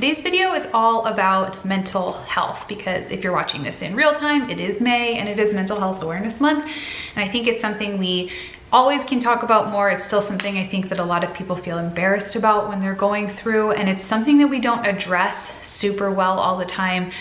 Today's video is all about mental health because if you're watching this in real time, it is May and it is Mental Health Awareness Month. And I think it's something we always can talk about more. It's still something I think that a lot of people feel embarrassed about when they're going through, and it's something that we don't address super well all the time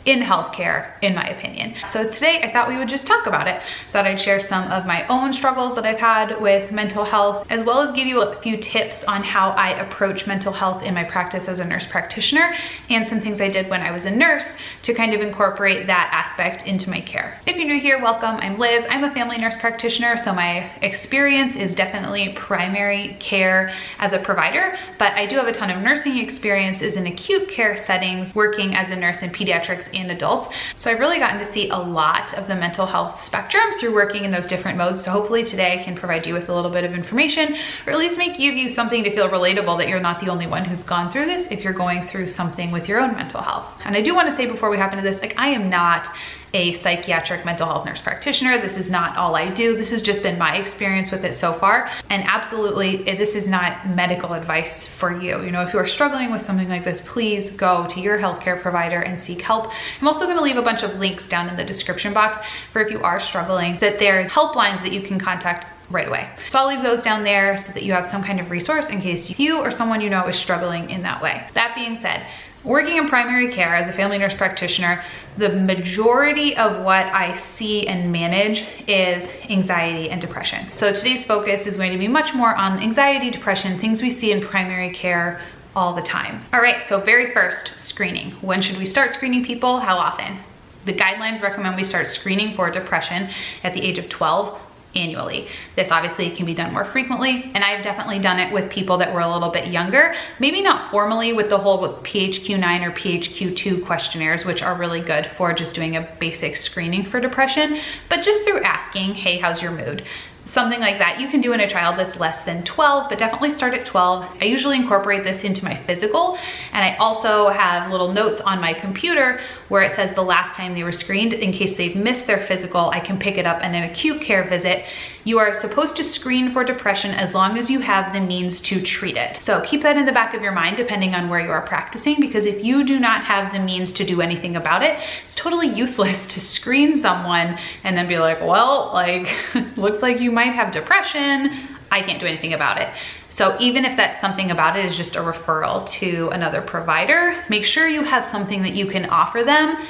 in healthcare, in my opinion. So today I thought we would just talk about it. Thought I'd share some of my own struggles that I've had with mental health, as well as give you a few tips on how I approach mental health in my practice as a nurse practitioner, and some things I did when I was a nurse to kind of incorporate that aspect into my care. If you're new here, welcome. I'm Liz. I'm a family nurse practitioner, so my experience is definitely primary care as a provider, but I do have a ton of nursing experiences in acute care settings, working as a nurse in pediatrics and adults. So I've really gotten to see a lot of the mental health spectrum through working in those different modes. So hopefully today I can provide you with a little bit of information, or at least give you something to feel relatable, that you're not the only one who's gone through this if you're going through something with your own mental health. And I do want to say before we hop into this, I am not a psychiatric mental health nurse practitioner. This is not all I do. This has just been my experience with it so far. And absolutely, this is not medical advice for you. You know, if you are struggling with something like this, please go to your healthcare provider and seek help. I'm also going to leave a bunch of links down in the description box for if you are struggling, that there's helplines that you can contact right away. So I'll leave those down there so that you have some kind of resource in case you or someone you know is struggling in that way. That being said, working in primary care as a family nurse practitioner, the majority of what I see and manage is anxiety and depression. So today's focus is going to be much more on anxiety, depression, things we see in primary care all the time. All right, so very first, screening. When should we start screening people? How often? The guidelines recommend we start screening for depression at the age of 12. Annually. This obviously can be done more frequently, and I've definitely done it with people that were a little bit younger, maybe not formally with the whole PHQ-9 or PHQ-2 questionnaires, which are really good for just doing a basic screening for depression, but just through asking, hey, how's your mood? Something like that you can do in a child that's less than 12, but definitely start at 12. I usually incorporate this into my physical, and I also have little notes on my computer where it says the last time they were screened. In case they've missed their physical, I can pick it up in an acute care visit. You are supposed to screen for depression as long as you have the means to treat it. So keep that in the back of your mind depending on where you are practicing, because if you do not have the means to do anything about it, it's totally useless to screen someone and then be like, well, looks like you might have depression. I can't do anything about it. So even if that something about it is just a referral to another provider, make sure you have something that you can offer them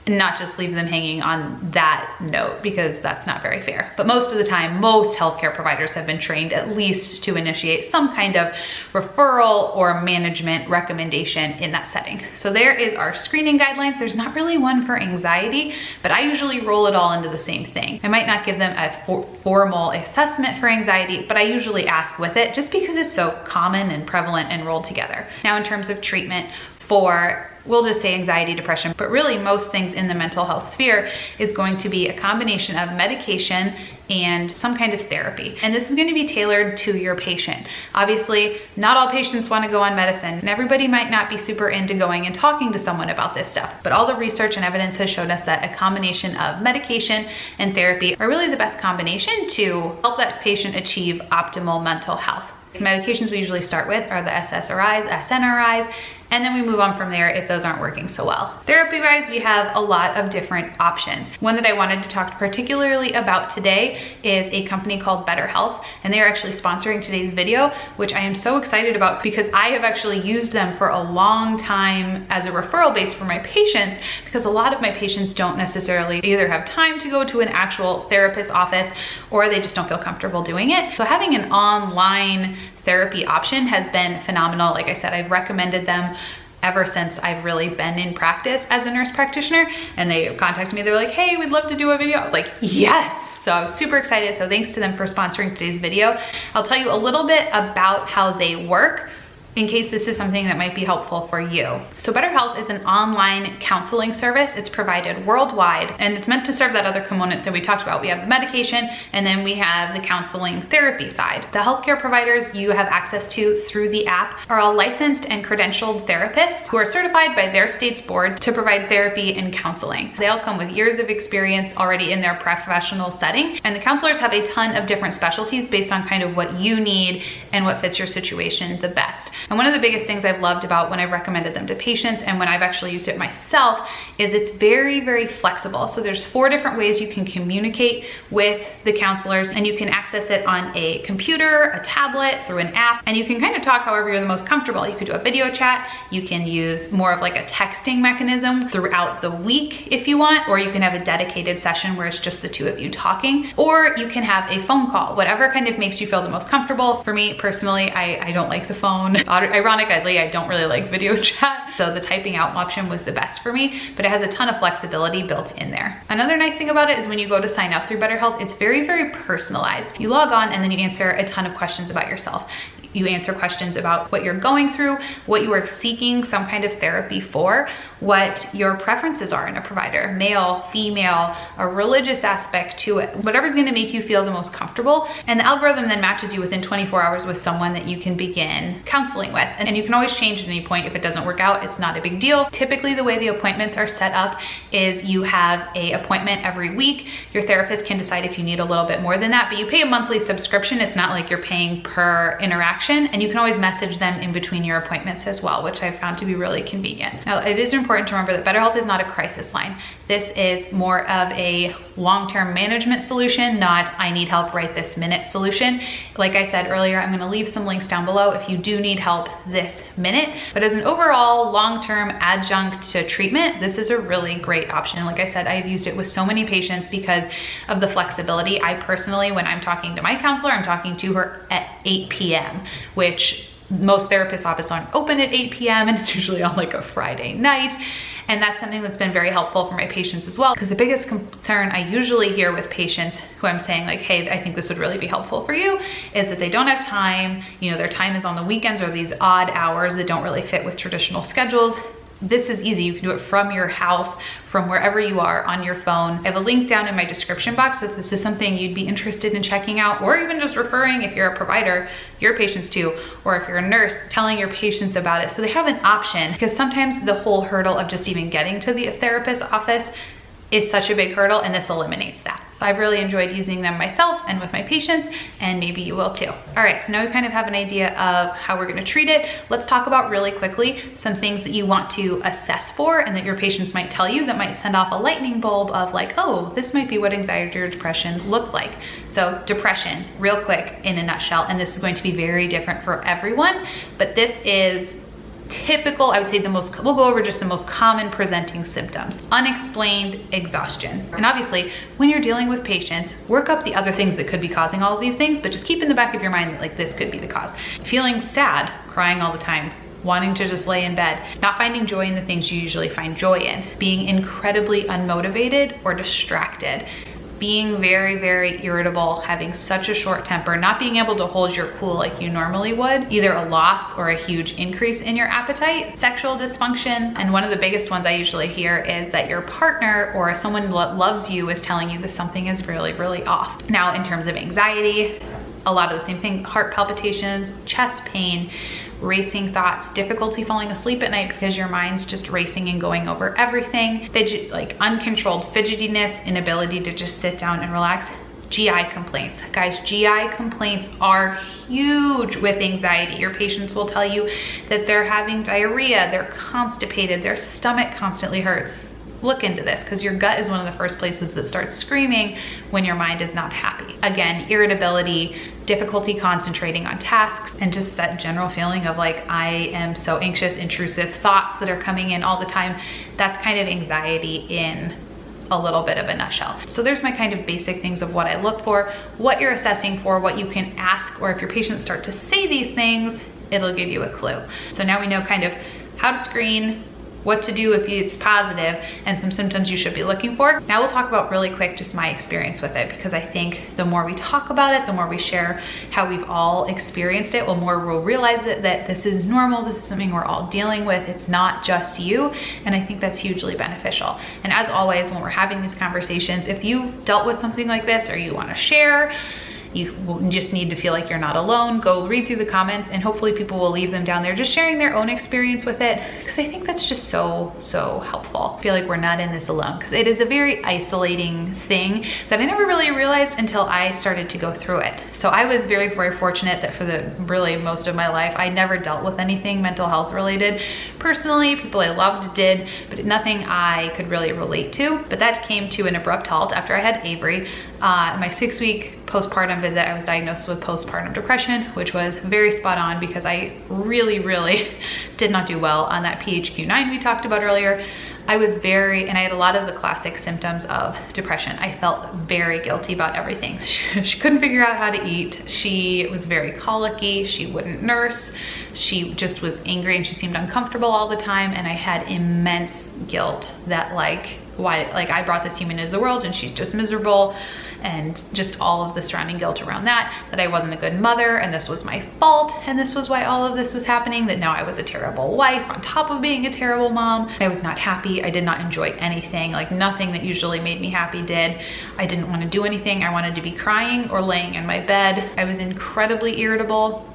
and not just leave them hanging on that note, because that's not very fair. But most of the time, most healthcare providers have been trained at least to initiate some kind of referral or management recommendation in that setting. So there is our screening guidelines. There's not really one for anxiety, but I usually roll it all into the same thing. I might not give them a formal assessment for anxiety, but I usually ask with it just because it's so common and prevalent and rolled together. Now, in terms of treatment for, we'll just say anxiety, depression, but really most things in the mental health sphere is going to be a combination of medication and some kind of therapy. And this is going to be tailored to your patient. Obviously, not all patients want to go on medicine, and everybody might not be super into going and talking to someone about this stuff. But all the research and evidence has shown us that a combination of medication and therapy are really the best combination to help that patient achieve optimal mental health. Medications we usually start with are the SSRIs, SNRIs, and then we move on from there if those aren't working so well. Therapy-wise, we have a lot of different options. One that I wanted to talk particularly about today is a company called BetterHealth, and they are actually sponsoring today's video, which I am so excited about because I have actually used them for a long time as a referral base for my patients, because a lot of my patients don't necessarily either have time to go to an actual therapist's office or they just don't feel comfortable doing it. So having an online therapy option has been phenomenal. Like I said, I've recommended them ever since I've really been in practice as a nurse practitioner, and they contacted me. They're like, hey, we'd love to do a video. I was like, yes. So I was super excited. So thanks to them for sponsoring today's video. I'll tell you a little bit about how they work in case this is something that might be helpful for you. So BetterHealth is an online counseling service. It's provided worldwide, and it's meant to serve that other component that we talked about. We have the medication, and then we have the counseling therapy side. The healthcare providers you have access to through the app are all licensed and credentialed therapists who are certified by their state's board to provide therapy and counseling. They all come with years of experience already in their professional setting, and the counselors have a ton of different specialties based on kind of what you need and what fits your situation the best. And one of the biggest things I've loved about when I've recommended them to patients and when I've actually used it myself is it's very, very flexible. So there's 4 different ways you can communicate with the counselors, and you can access it on a computer, a tablet, through an app, and you can kind of talk however you're the most comfortable. You could do a video chat, you can use more of like a texting mechanism throughout the week if you want, or you can have a dedicated session where it's just the 2 of you talking, or you can have a phone call, whatever kind of makes you feel the most comfortable. For me personally, I don't like the phone. Ironically, I don't really like video chat, so the typing out option was the best for me, but it has a ton of flexibility built in there. Another nice thing about it is when you go to sign up through BetterHelp, it's very, very personalized. You log on and then you answer a ton of questions about yourself. You answer questions about what you're going through, what you are seeking some kind of therapy for, what your preferences are in a provider, male, female, a religious aspect to it, whatever's gonna make you feel the most comfortable. And the algorithm then matches you within 24 hours with someone that you can begin counseling with. And you can always change at any point if it doesn't work out, it's not a big deal. Typically the way the appointments are set up is you have an appointment every week. Your therapist can decide if you need a little bit more than that, but you pay a monthly subscription. It's not like you're paying per interaction, and you can always message them in between your appointments as well, which I've found to be really convenient. Now, it is important to remember that BetterHelp is not a crisis line. This is more of a long-term management solution, not I need help right this minute solution. Like I said earlier, I'm gonna leave some links down below if you do need help this minute, but as an overall long-term adjunct to treatment, this is a really great option. Like I said, I've used it with so many patients because of the flexibility. I personally, when I'm talking to my counselor, I'm talking to her at 8 p.m., which most therapist offices aren't open at 8 p.m. and it's usually on like a Friday night. And that's something that's been very helpful for my patients as well, because the biggest concern I usually hear with patients who I'm saying like, hey, I think this would really be helpful for you, is that they don't have time, you know, their time is on the weekends or these odd hours that don't really fit with traditional schedules. This is easy. You can do it from your house, from wherever you are on your phone. I have a link down in my description box if this is something you'd be interested in checking out, or even just referring if you're a provider, your patients to, or if you're a nurse, telling your patients about it. So they have an option, because sometimes the whole hurdle of just even getting to the therapist's office is such a big hurdle, and this eliminates that. I've really enjoyed using them myself and with my patients, and maybe you will too. All right, so now we kind of have an idea of how we're gonna treat it. Let's talk about really quickly some things that you want to assess for and that your patients might tell you that might send off a lightning bulb of like, oh, this might be what anxiety or depression looks like. So depression, real quick in a nutshell, and this is going to be very different for everyone, but this is typical, I would say we'll go over just the most common presenting symptoms. Unexplained exhaustion. And obviously, when you're dealing with patients, work up the other things that could be causing all of these things, but just keep in the back of your mind that like this could be the cause. Feeling sad, crying all the time, wanting to just lay in bed, not finding joy in the things you usually find joy in, being incredibly unmotivated or distracted, being very, very irritable, having such a short temper, not being able to hold your cool like you normally would, either a loss or a huge increase in your appetite, sexual dysfunction, and one of the biggest ones I usually hear is that your partner or someone that loves you is telling you that something is really, really off. Now, in terms of anxiety, a lot of the same thing, heart palpitations, chest pain, racing thoughts, difficulty falling asleep at night because your mind's just racing and going over everything, fidget, like uncontrolled fidgetiness, inability to just sit down and relax. GI complaints. Guys, GI complaints are huge with anxiety. Your patients will tell you that they're having diarrhea, they're constipated, their stomach constantly hurts. Look into this, because your gut is one of the first places that starts screaming when your mind is not happy. Again, irritability, difficulty concentrating on tasks, and just that general feeling of like, I am so anxious, intrusive thoughts that are coming in all the time. That's kind of anxiety in a little bit of a nutshell. So there's my kind of basic things of what I look for, what you're assessing for, what you can ask, or if your patients start to say these things, it'll give you a clue. So now we know kind of how to screen, what to do if it's positive, and some symptoms you should be looking for. Now we'll talk about really quick just my experience with it, because I think the more we talk about it, the more we share how we've all experienced it, the more we'll realize that this is normal, this is something we're all dealing with, it's not just you, and I think that's hugely beneficial. And as always, when we're having these conversations, if you've dealt with something like this or you want to share, you just need to feel like you're not alone, go read through the comments, and hopefully people will leave them down there just sharing their own experience with it, because I think that's just so helpful. I feel like we're not in this alone, because it is a very isolating thing that I never really realized until I started to go through it. So I was very, very fortunate that for the really most of my life, I never dealt with anything mental health related. Personally, people I loved did, but nothing I could really relate to. But that came to an abrupt halt after I had Avery. My 6-week postpartum visit, I was diagnosed with postpartum depression, which was very spot on because I really, really did not do well on that PHQ-9 we talked about earlier. I had a lot of the classic symptoms of depression. I felt very guilty about everything. She couldn't figure out how to eat. She was very colicky. She wouldn't nurse. She just was angry and she seemed uncomfortable all the time. And I had immense guilt that why I brought this human into the world and she's just miserable, and just all of the surrounding guilt around that I wasn't a good mother and this was my fault and this was why all of this was happening, that now I was a terrible wife on top of being a terrible mom. I was not happy. I did not enjoy anything. Nothing that usually made me happy did. I didn't want to do anything. I wanted to be crying or laying in my bed. I was incredibly irritable.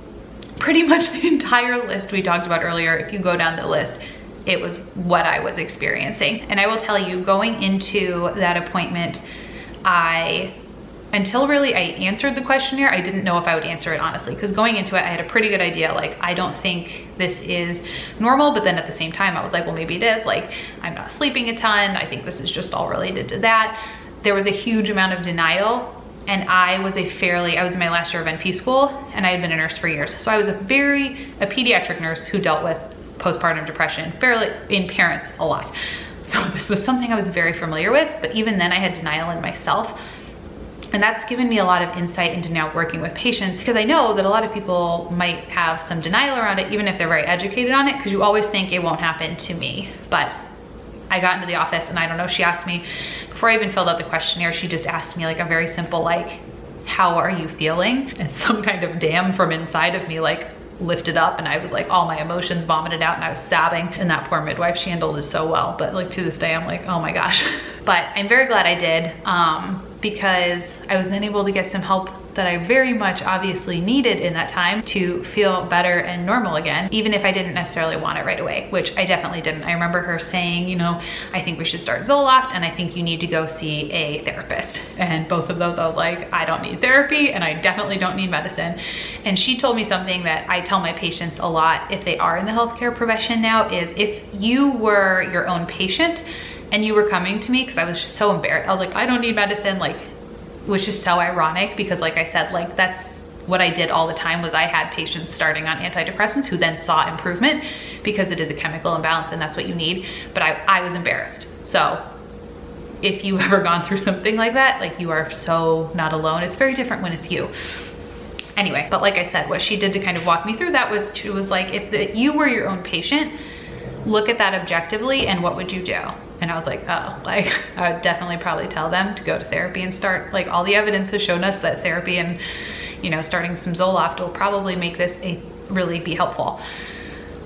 Pretty much the entire list we talked about earlier, if you go down the list, it was what I was experiencing. And I will tell you, going into that appointment, until really I answered the questionnaire, I didn't know if I would answer it honestly, because going into it, I had a pretty good idea. I don't think this is normal, but then at the same time, I was like, well, maybe it is. I'm not sleeping a ton. I think this is just all related to that. There was a huge amount of denial. And I was in my last year of NP school, and I had been a nurse for years. So I was a pediatric nurse who dealt with postpartum depression in parents a lot. So this was something I was very familiar with, but even then I had denial in myself. And that's given me a lot of insight into now working with patients, because I know that a lot of people might have some denial around it, even if they're very educated on it, because you always think it won't happen to me. But I got into the office and I don't know, she asked me, before I even filled out the questionnaire, she just asked me a very simple, how are you feeling? And some kind of dam from inside of me lifted up, and I was all my emotions vomited out and I was sobbing. And that poor midwife, she handled it so well. But to this day, I'm oh my gosh. But I'm very glad I did, because I was then able to get some help that I very much obviously needed in that time to feel better and normal again, even if I didn't necessarily want it right away, which I definitely didn't. I remember her saying, I think we should start Zoloft and I think you need to go see a therapist. And both of those, I was I don't need therapy and I definitely don't need medicine. And she told me something that I tell my patients a lot if they are in the healthcare profession now, is if you were your own patient and you were coming to me, because I was just so embarrassed. I was I don't need medicine, which is so ironic because like I said, that's what I did all the time. Was I had patients starting on antidepressants who then saw improvement because it is a chemical imbalance and that's what you need. But I was embarrassed. So if you've ever gone through something like that, you are so not alone. It's very different when it's you. Anyway, but like I said, what she did to kind of walk me through that was, if you were your own patient, look at that objectively and what would you do? And I was I would definitely probably tell them to go to therapy and start, all the evidence has shown us that therapy and, starting some Zoloft will probably make this really be helpful.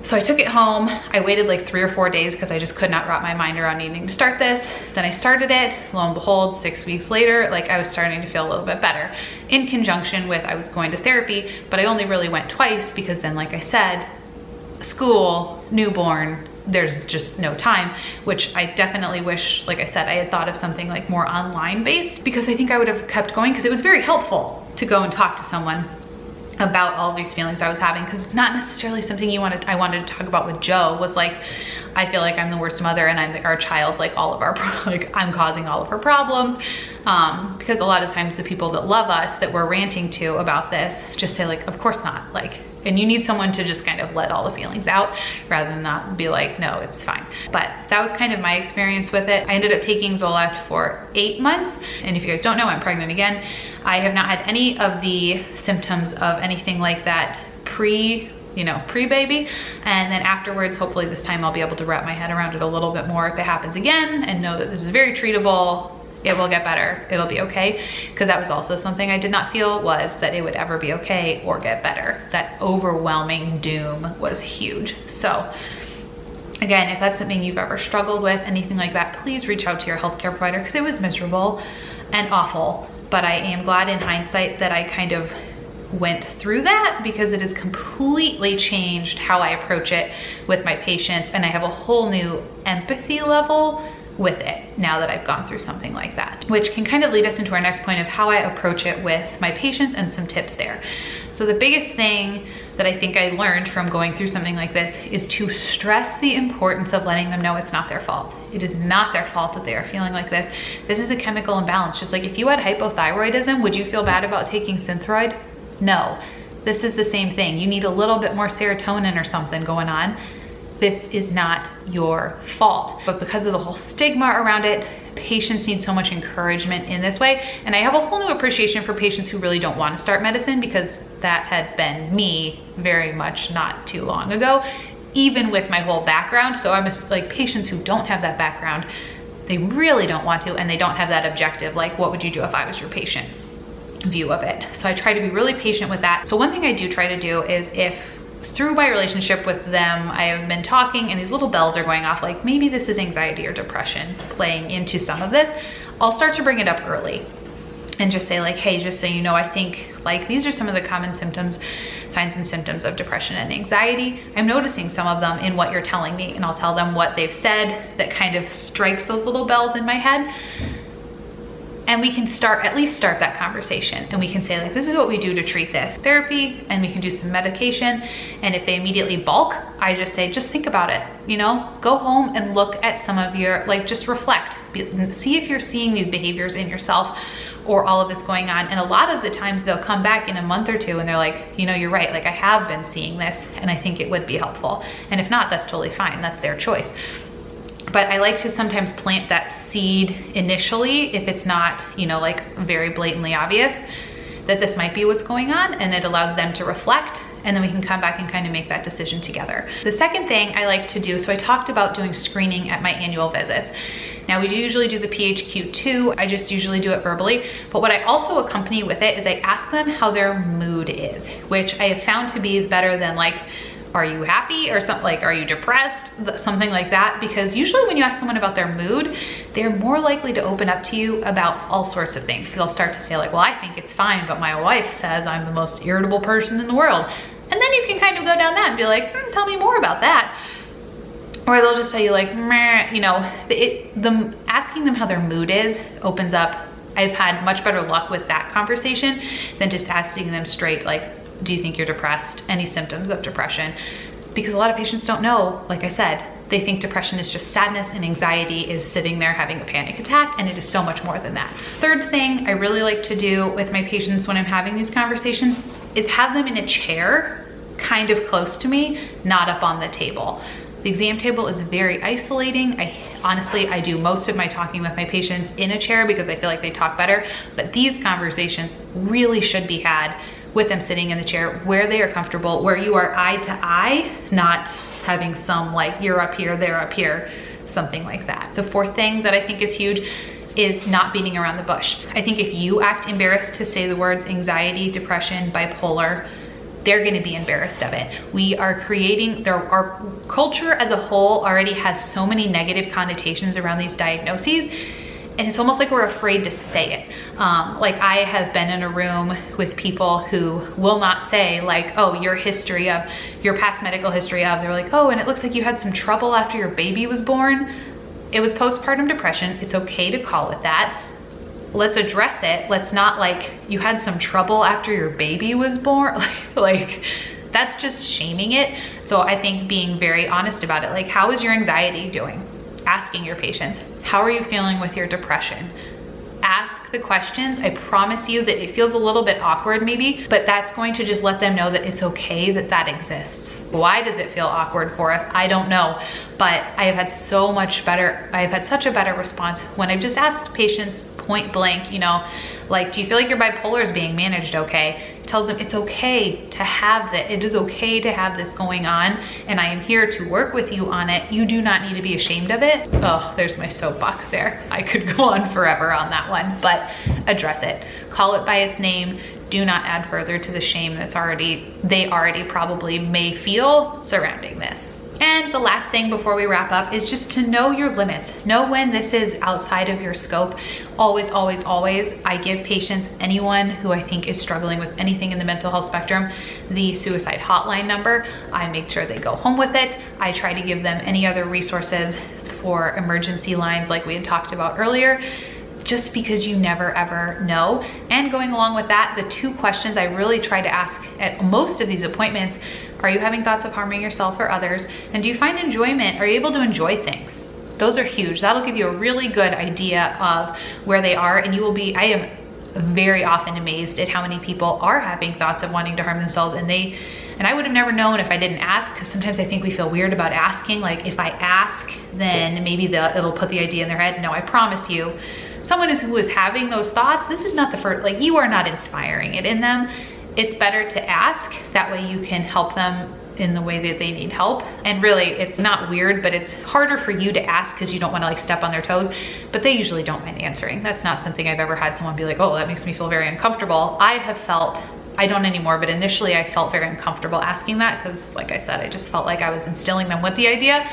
So I took it home. I waited 3 or 4 days because I just could not wrap my mind around needing to start this. Then I started it. Lo and behold, 6 weeks later, I was starting to feel a little bit better, in conjunction with I was going to therapy, but I only really went twice because then, like I said, school, newborn, there's just no time, which I definitely wish, like I said, I had thought of something more online based, because I think I would have kept going, because it was very helpful to go and talk to someone about all of these feelings I was having, because it's not necessarily something I wanted to talk about with Joe. Was I feel I'm the worst mother and our child's all of our, I'm causing all of her problems. Because a lot of times the people that love us that we're ranting to about this just say of course not, and you need someone to just kind of let all the feelings out rather than not be no, it's fine. But that was kind of my experience with it. I ended up taking Zoloft for 8 months. And if you guys don't know, I'm pregnant again. I have not had any of the symptoms of anything like that pre-baby. And then afterwards, hopefully this time I'll be able to wrap my head around it a little bit more if it happens again, and know that this is very treatable. It will get better. It'll be okay. Because that was also something I did not feel, was that it would ever be okay or get better. That overwhelming doom was huge. So again, if that's something you've ever struggled with, anything like that, please reach out to your healthcare provider, because it was miserable and awful. But I am glad in hindsight that I kind of went through that, because it has completely changed how I approach it with my patients. And I have a whole new empathy level with it now that I've gone through something like that, which can kind of lead us into our next point of how I approach it with my patients and some tips there. So the biggest thing that I think I learned from going through something like this is to stress the importance of letting them know it's not their fault. It is not their fault that they are feeling like this. This is a chemical imbalance. Just like if you had hypothyroidism, would you feel bad about taking Synthroid? No. This is the same thing. You need a little bit more serotonin or something going on. This is not your fault. But because of the whole stigma around it, patients need so much encouragement in this way. And I have a whole new appreciation for patients who really don't want to start medicine, because that had been me very much not too long ago, even with my whole background. So I'm like, patients who don't have that background, they really don't want to, and they don't have that objective, like, what would you do if I was your patient view of it. So I try to be really patient with that. So one thing I do try to do is, if through my relationship with them, I have been talking and these little bells are going off, like maybe this is anxiety or depression playing into some of this, I'll start to bring it up early and just say like, hey, just so you know, I think like these are some of the common symptoms, signs and symptoms of depression and anxiety. I'm noticing some of them in what you're telling me, and I'll tell them what they've said that kind of strikes those little bells in my head. And we can at least start that conversation, and we can say like, this is what we do to treat this. Therapy, and we can do some medication. And if they immediately balk, I just say, just think about it, you know, go home and look at some of your, like, just reflect, see if you're seeing these behaviors in yourself or all of this going on. And a lot of the times they'll come back in a month or two and they're like, you know, you're right, like I have been seeing this and I think it would be helpful. And if not, that's totally fine, that's their choice. But I like to sometimes plant that seed initially, if it's not, you know, like very blatantly obvious that this might be what's going on, and it allows them to reflect, and then we can come back and kind of make that decision together. The second thing I like to do, so I talked about doing screening at my annual visits. Now we do usually do the PHQ-2, I just usually do it verbally, but what I also accompany with it is I ask them how their mood is, which I have found to be better than like, are you happy, or something like, are you depressed, something like that, because usually when you ask someone about their mood, they're more likely to open up to you about all sorts of things. They'll start to say like, well, I think it's fine, but my wife says I'm the most irritable person in the world. And then you can kind of go down that and be like, tell me more about that. Or they'll just tell you like, meh, you know, asking them how their mood is opens up. I've had much better luck with that conversation than just asking them straight like, do you think you're depressed? Any symptoms of depression? Because a lot of patients don't know, like I said, they think depression is just sadness and anxiety is sitting there having a panic attack, and it is so much more than that. Third thing I really like to do with my patients when I'm having these conversations is have them in a chair kind of close to me, not up on the table. The exam table is very isolating. Honestly, I do most of my talking with my patients in a chair because I feel like they talk better, but these conversations really should be had with them sitting in the chair where they are comfortable, where you are eye to eye, not having some like, you're up here, they're up here, something like that. The fourth thing that I think is huge is not beating around the bush. I think if you act embarrassed to say the words anxiety, depression, bipolar, they're gonna be embarrassed of it. We are creating, our culture as a whole already has so many negative connotations around these diagnoses, and it's almost like we're afraid to say it. Like I have been in a room with people who will not say like, oh, your past medical history of, they're like, oh, and it looks like you had some trouble after your baby was born. It was postpartum depression. It's okay to call it that. Let's address it. Let's not like, you had some trouble after your baby was born. Like that's just shaming it. So I think being very honest about it, like how is your anxiety doing? Asking your patients, how are you feeling with your depression? Ask the questions. I promise you that it feels a little bit awkward maybe, but that's going to just let them know that it's okay that that exists. Why does it feel awkward for us? I don't know, but I have had such a better response when I've just asked patients point blank, you know, like, do you feel like your bipolar is being managed okay? It tells them it's okay to have that. It is okay to have this going on, and I am here to work with you on it. You do not need to be ashamed of it. Oh, there's my soapbox there. I could go on forever on that one, but address it. Call it by its name. Do not add further to the shame they already probably may feel surrounding this. And the last thing before we wrap up is just to know your limits. Know when this is outside of your scope. Always, always, always. I give patients, anyone who I think is struggling with anything in the mental health spectrum, the suicide hotline number. I make sure they go home with it. I try to give them any other resources for emergency lines like we had talked about earlier, just because you never ever know. And going along with that, the 2 questions I really try to ask at most of these appointments: are you having thoughts of harming yourself or others? And do you find enjoyment? Are you able to enjoy things? Those are huge. That'll give you a really good idea of where they are, and you will be, I am very often amazed at how many people are having thoughts of wanting to harm themselves, and I would have never known if I didn't ask, because sometimes I think we feel weird about asking. Like, if I ask, then maybe it'll put the idea in their head. No, I promise you, someone who is having those thoughts, this is not the first, like, you are not inspiring it in them. It's better to ask. That way you can help them in the way that they need help. And really, it's not weird, but it's harder for you to ask because you don't want to like step on their toes, but they usually don't mind answering. That's not something I've ever had someone be like, oh, that makes me feel very uncomfortable. I have felt, I don't anymore, but initially I felt very uncomfortable asking that because, like I said, I just felt like I was instilling them with the idea.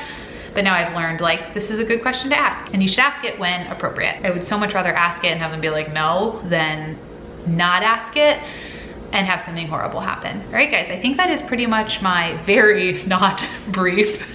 But now I've learned, like, this is a good question to ask, and you should ask it when appropriate. I would so much rather ask it and have them be like, no, than not ask it and have something horrible happen. All right, guys, I think that is pretty much my very not brief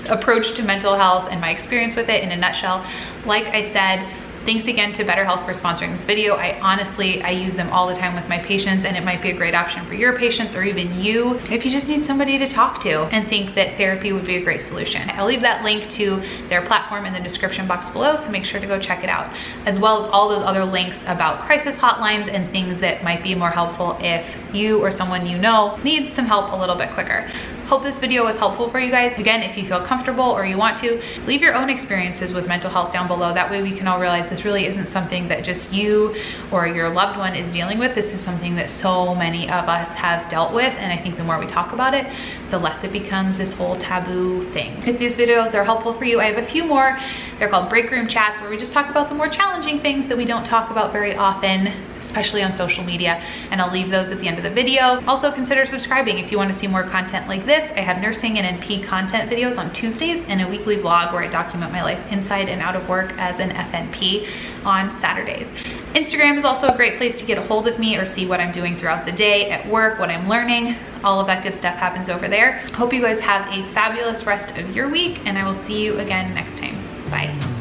approach to mental health and my experience with it in a nutshell. Like I said, thanks again to BetterHealth for sponsoring this video. I use them all the time with my patients, and it might be a great option for your patients or even you if you just need somebody to talk to and think that therapy would be a great solution. I'll leave that link to their platform in the description box below, so make sure to go check it out, as well as all those other links about crisis hotlines and things that might be more helpful if you or someone you know needs some help a little bit quicker. Hope this video was helpful for you guys. Again, if you feel comfortable or you want to, leave your own experiences with mental health down below. That way we can all realize this really isn't something that just you or your loved one is dealing with. This is something that so many of us have dealt with, and I think the more we talk about it, the less it becomes this whole taboo thing. If these videos are helpful for you, I have a few more. They're called break room chats, where we just talk about the more challenging things that we don't talk about very often, especially on social media, and I'll leave those at the end of the video. Also, consider subscribing if you want to see more content like this. I have nursing and NP content videos on Tuesdays and a weekly vlog where I document my life inside and out of work as an FNP on Saturdays. Instagram is also a great place to get a hold of me or see what I'm doing throughout the day at work, what I'm learning. All of that good stuff happens over there. Hope you guys have a fabulous rest of your week, and I will see you again next time. Bye.